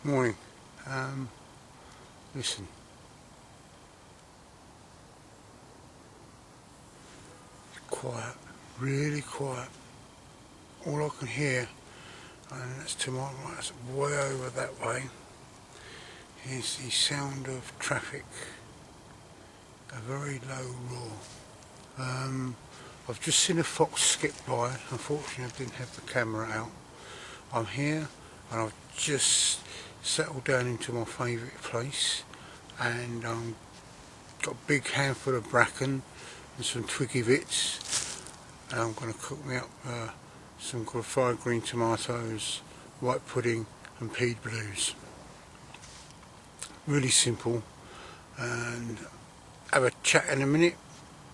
Morning. Listen. Quiet. Really quiet. All I can hear, and it's to my right, it's way over that way, is the sound of traffic. A very low roar. I've just seen a fox skip by. Unfortunately I didn't have the camera out. I'm here and I've just settled down into my favourite place, and got a big handful of bracken and some twiggy bits, and I'm going to cook me up some fried green tomatoes, white pudding and peed blues. Really simple, and have a chat in a minute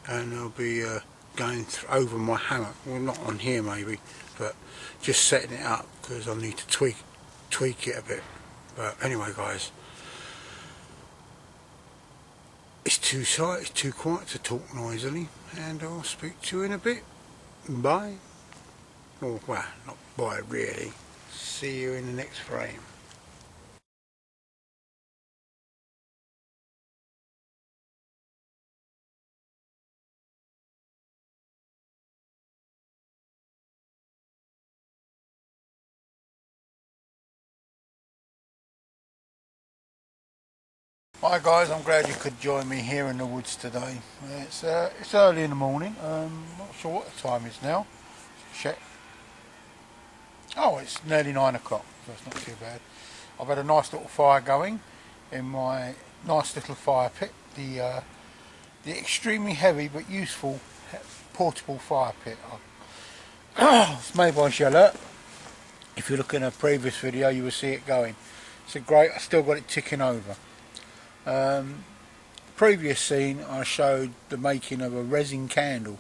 and I'll be going over my hammock. Well, not on here maybe, but just setting it up because I need to tweak it a bit. But anyway guys, it's too quiet to talk noisily, and I'll speak to you in a bit. Bye. Or, well, not bye really. See you in the next frame. Hi guys, I'm glad you could join me here in the woods today. It's early in the morning. Not sure what the time is now. Check. Oh, it's nearly 9 o'clock, so it's not too bad. I've had a nice little fire going in my nice little fire pit. The extremely heavy but useful portable fire pit. It's made by Gillette. If you look in a previous video, you will see it going. It's a great. I still got it ticking over. Previous scene, I showed the making of a resin candle.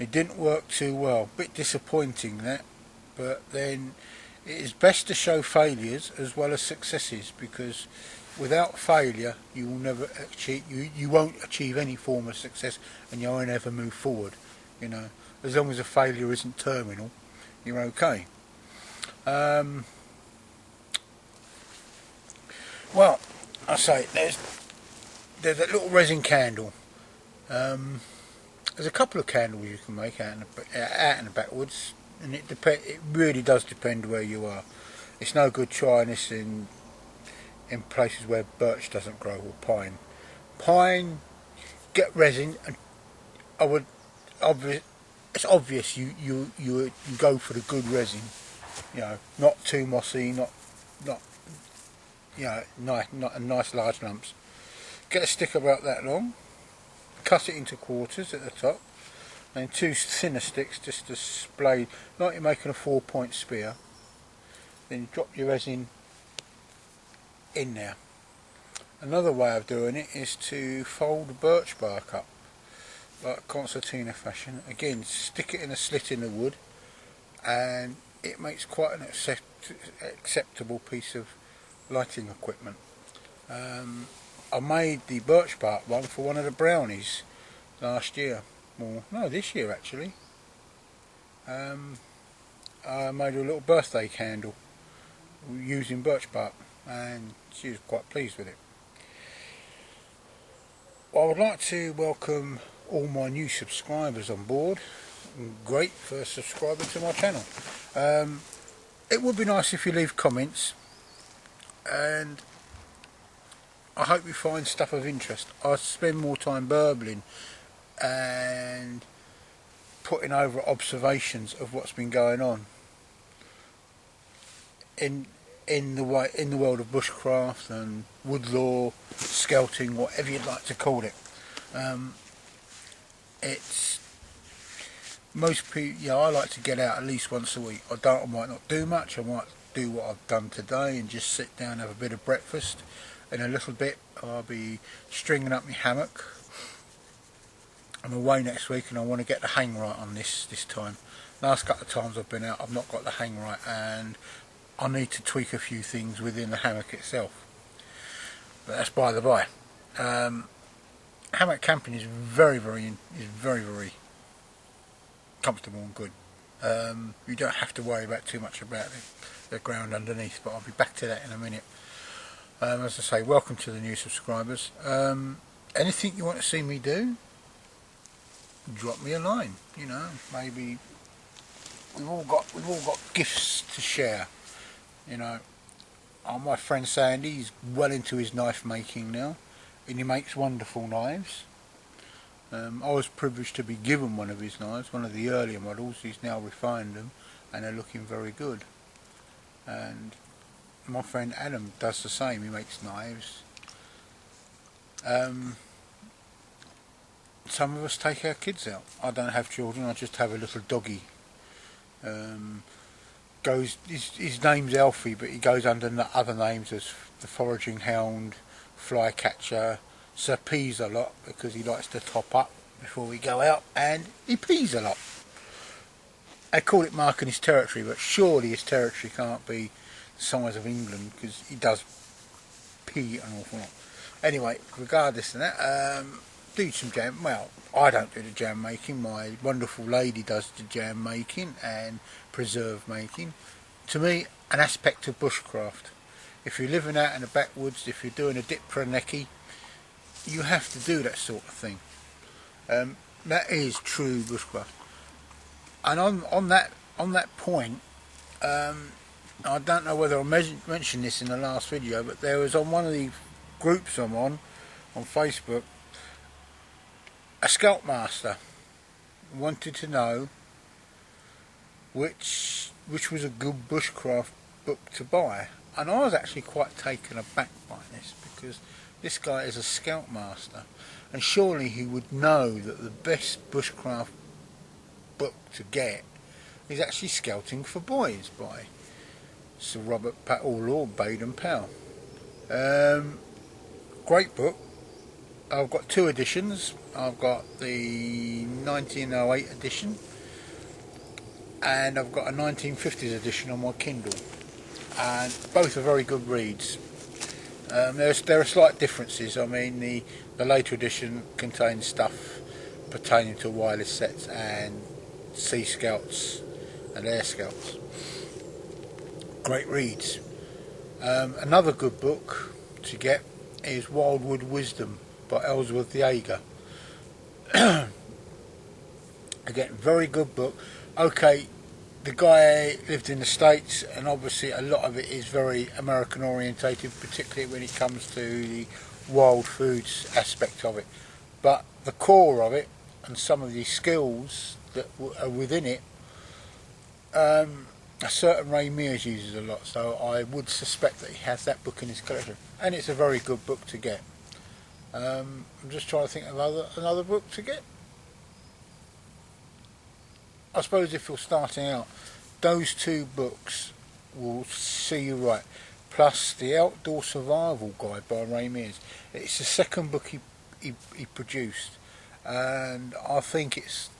It didn't work too well. Bit disappointing that, but then it is best to show failures as well as successes, because without failure you will never achieve. You won't achieve any form of success, and you won't ever move forward. You know, as long as a failure isn't terminal, you're okay. Well, I say there's a little resin candle. There's a couple of candles you can make out in the backwoods, and it really does depend where you are. It's no good trying this in places where birch doesn't grow, or pine. Pine, get resin, and it's obvious you go for the good resin. You know, not too mossy, not not nice large lumps. Get a stick about that long, cut it into quarters at the top, and two thinner sticks just to splay, like you're making a 4-point spear. Then you drop your resin in there. Another way of doing it is to fold the birch bark up, like concertina fashion. Again, stick it in a slit in the wood, and it makes quite an acceptable piece of lighting equipment. I made the birch bark one for one of the brownies last year, or no, this year actually. I made a little birthday candle using birch bark, and she was quite pleased with it. Well, I would like to welcome all my new subscribers on board. Great for subscribing to my channel. It would be nice if you leave comments, and I hope you find stuff of interest. I spend more time burbling and putting over observations of what's been going on in the world of bushcraft and wood lore, scouting, whatever you'd like to call it. It's most people. Yeah, I like to get out at least once a week. I might not do much. I might do what I've done today and just sit down and have a bit of breakfast. In a little bit I'll be stringing up my hammock. I'm away next week and I want to get the hang right on this time. Last couple of times I've been out, I've not got the hang right, and I need to tweak a few things within the hammock itself. But that's by the by. Hammock camping is very comfortable and good. You don't have to worry about too much about the ground underneath, but I'll be back to that in a minute. As I say, welcome to the new subscribers. Anything you want to see me do, drop me a line. You know, maybe we've all got gifts to share. You know, my friend Sandy, he's well into his knife making now, and he makes wonderful knives. I was privileged to be given one of his knives, one of the earlier models. He's now refined them, and they're looking very good. And my friend Adam does the same. He makes knives. Some of us take our kids out. I don't have children. I just have a little doggy. His name's Alfie, but he goes under other names as the Foraging Hound, Flycatcher, Sir Peas a lot, because he likes to top up before we go out, and he pees a lot. I call it marking his territory, but surely his territory can't be the size of England, because he does pee an awful lot. Anyway, regardless of that, do some jam. Well, I don't do the jam making. My wonderful lady does the jam making and preserve making. To me, an aspect of bushcraft. If you're living out in the backwoods, if you're doing a dip for a neckie, you have to do that sort of thing. That is true bushcraft. And on that point, I don't know whether I mentioned this in the last video, but there was on one of the groups I'm on Facebook, a scoutmaster wanted to know which was a good bushcraft book to buy, and I was actually quite taken aback by this, because this guy is a scoutmaster, and surely he would know that the best bushcraft book to get is actually Scouting for Boys by Sir Robert or Lord Baden-Powell. Great book. I've got two editions. I've got the 1908 edition, and I've got a 1950s edition on my Kindle, and both are very good reads. There are slight differences. I mean, the later edition contains stuff pertaining to wireless sets and Sea Scouts and Air Scouts. Great reads. Another good book to get is Wildwood Wisdom by Ellsworth Yeager. Again, very good book. Okay, the guy lived in the States, and obviously a lot of it is very American orientated, particularly when it comes to the wild foods aspect of it. But the core of it and some of the skills that are within it, a certain Ray Mears uses a lot, so I would suspect that he has that book in his collection, and it's a very good book to get. I'm just trying to think of another book to get. I suppose if you're starting out, those two books will see you right. Plus the Outdoor Survival Guide by Ray Mears. It's the second book he produced, and I think it's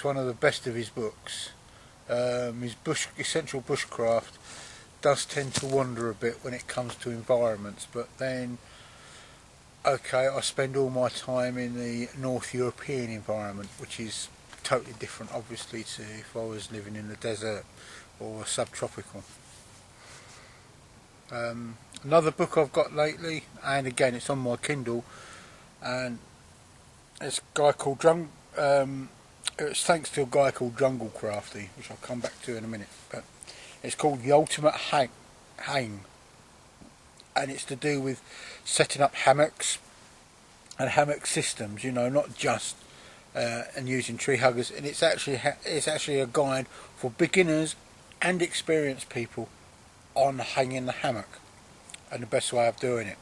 one of the best of his books. His essential bushcraft does tend to wander a bit when it comes to environments, but then okay, I spend all my time in the North European environment, which is totally different obviously to if I was living in the desert or subtropical. Another book I've got lately, and again it's on my Kindle, and it's a guy called it's thanks to a guy called Jungle Crafty, which I'll come back to in a minute, but it's called The Ultimate Hang, and it's to do with setting up hammocks and hammock systems, you know, not just and using tree huggers, and it's actually a guide for beginners and experienced people on hanging the hammock and the best way of doing it,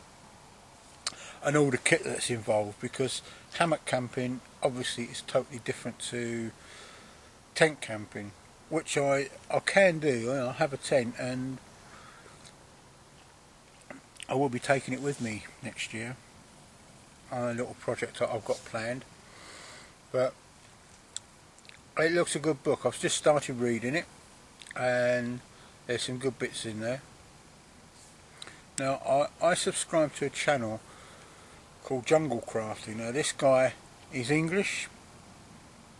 and all the kit that's involved, because hammock camping obviously is totally different to tent camping, which I can do. I have a tent, and I will be taking it with me next year on a little project that I've got planned. But it looks a good book. I've just started reading it, and there's some good bits in there. Now I subscribe to a channel called Jungle Crafty. Now this guy is English,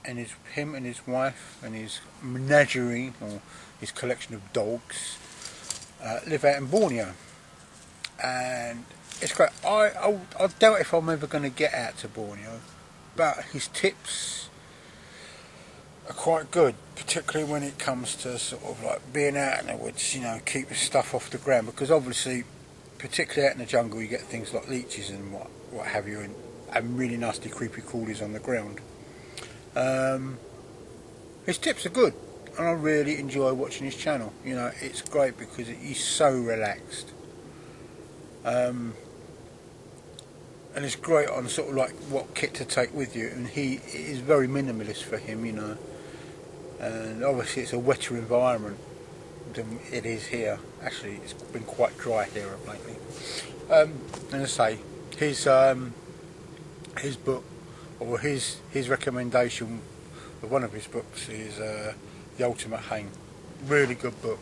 and him and his wife and his menagerie, or his collection of dogs, live out in Borneo. and it's great. I doubt if I'm ever going to get out to Borneo, but his tips are quite good, particularly when it comes to sort of like being out in the woods, you know, keeping stuff off the ground, because obviously, particularly out in the jungle, you get things like leeches and what have you, and really nasty creepy crawlies on the ground. His tips are good, and I really enjoy watching his channel. You know, it's great because he's so relaxed. And it's great on sort of like what kit to take with you, and he is very minimalist for him, you know. And obviously it's a wetter environment than it is here. Actually, it's been quite dry here lately. And I say his book, or his recommendation of one of his books is The Ultimate Hang. Really good book.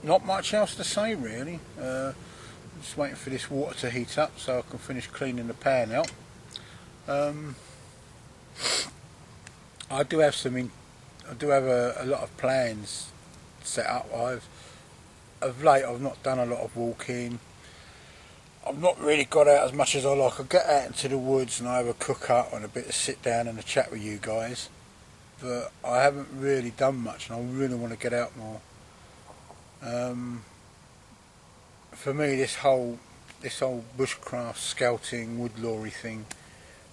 Not much else to say really. Just waiting for this water to heat up so I can finish cleaning the pan out. I do have a lot of plans set up. Of late I've not done a lot of walking. I've not really got out as much as I like. I get out into the woods and I have a cook up and a bit of sit down and a chat with you guys, but I haven't really done much, and I really want to get out more. For me, this whole bushcraft, scouting, woodlawry thing,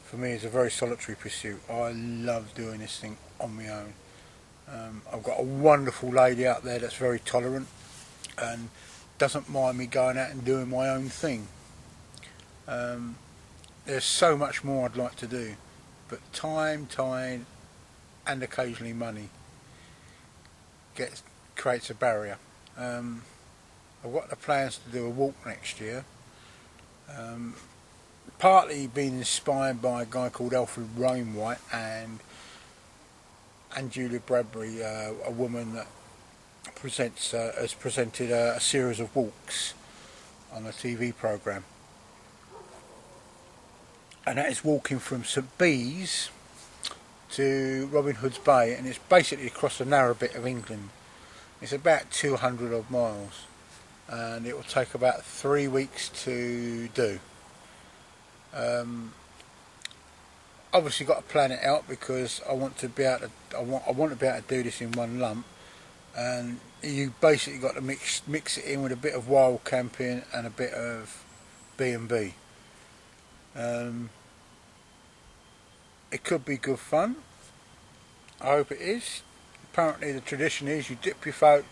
for me is a very solitary pursuit. I love doing this thing on my own. I've got a wonderful lady out there that's very tolerant and doesn't mind me going out and doing my own thing. There's so much more I'd like to do, but time, and occasionally money creates a barrier. I've got the plans to do a walk next year. Partly been inspired by a guy called Alfred Wainwright and Julia Bradbury, a woman that has presented a series of walks on a TV programme, and that is walking from St Bees to Robin Hood's Bay, and it's basically across a narrow bit of England. It's about 200 odd miles, and it will take about 3 weeks to do. Obviously got to plan it out because I want to be able to do this in one lump, and you basically got to mix it in with a bit of wild camping and a bit of B&B. It could be good fun. I hope it is. Apparently the tradition is you dip your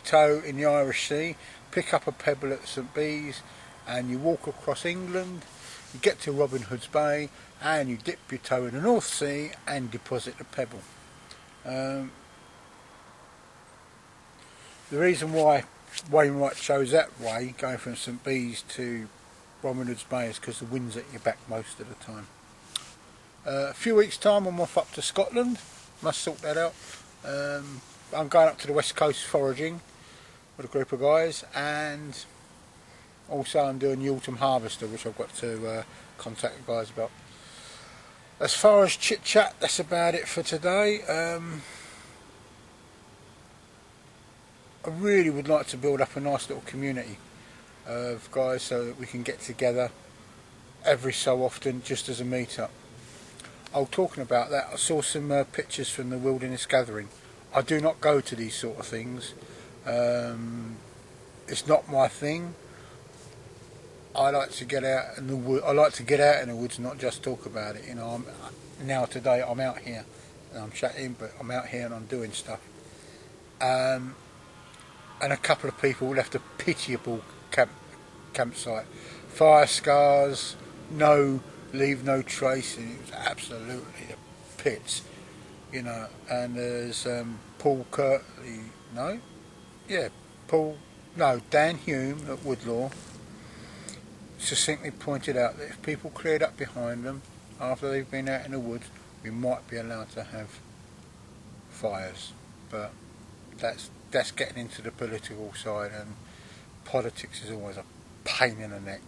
toe in the Irish Sea, pick up a pebble at St Bees, and you walk across England. You get to Robin Hood's Bay, and you dip your toe in the North Sea and deposit the pebble. The reason why Wainwright chose that way, going from St Bees to Robin Hood's Bay, is because the wind's at your back most of the time. A few weeks time I'm off up to Scotland. Must sort that out. I'm going up to the west coast foraging with a group of guys, and also I'm doing the autumn harvester, which I've got to contact the guys about. As far as chit chat, that's about it for today. I really would like to build up a nice little community of guys so that we can get together every so often just as a meet-up. Oh, talking about that, I saw some pictures from the Wilderness Gathering. I do not go to these sort of things. It's not my thing. I like to get out in the wood. I like to get out in the woods, not just talk about it. You know, today I'm out here and I'm chatting, but I'm out here and I'm doing stuff. And a couple of people left a pitiable campsite. Fire scars, leave no trace, and it was absolutely the pits, you know. And there's Dan Hume at Woodlaw succinctly pointed out that if people cleared up behind them after they've been out in the woods, we might be allowed to have fires. But that's getting into the political side, and politics is always a pain in the neck.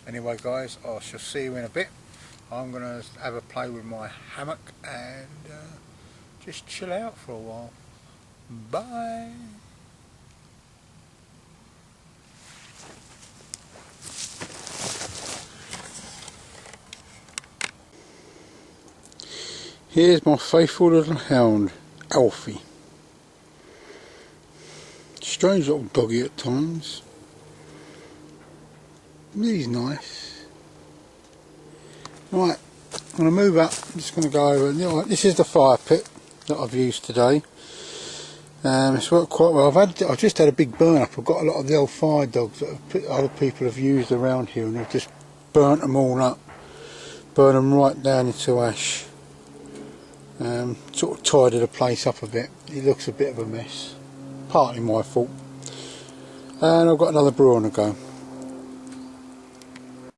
Anyway guys, I shall see you in a bit. I'm going to have a play with my hammock and just chill out for a while. Bye. Here's my faithful little hound, Alfie. Strange little doggy at times. He's nice. Right, I'm going to move up. I'm just going to go over. Right, this is the fire pit that I've used today. It's worked quite well. I've just had a big burn up. I've got a lot of the old fire dogs that other people have used around here, and they've just burnt them all up, burn them right down into ash. Sort of tidied the place up a bit. It looks a bit of a mess, partly my fault. And I've got another brew on the go.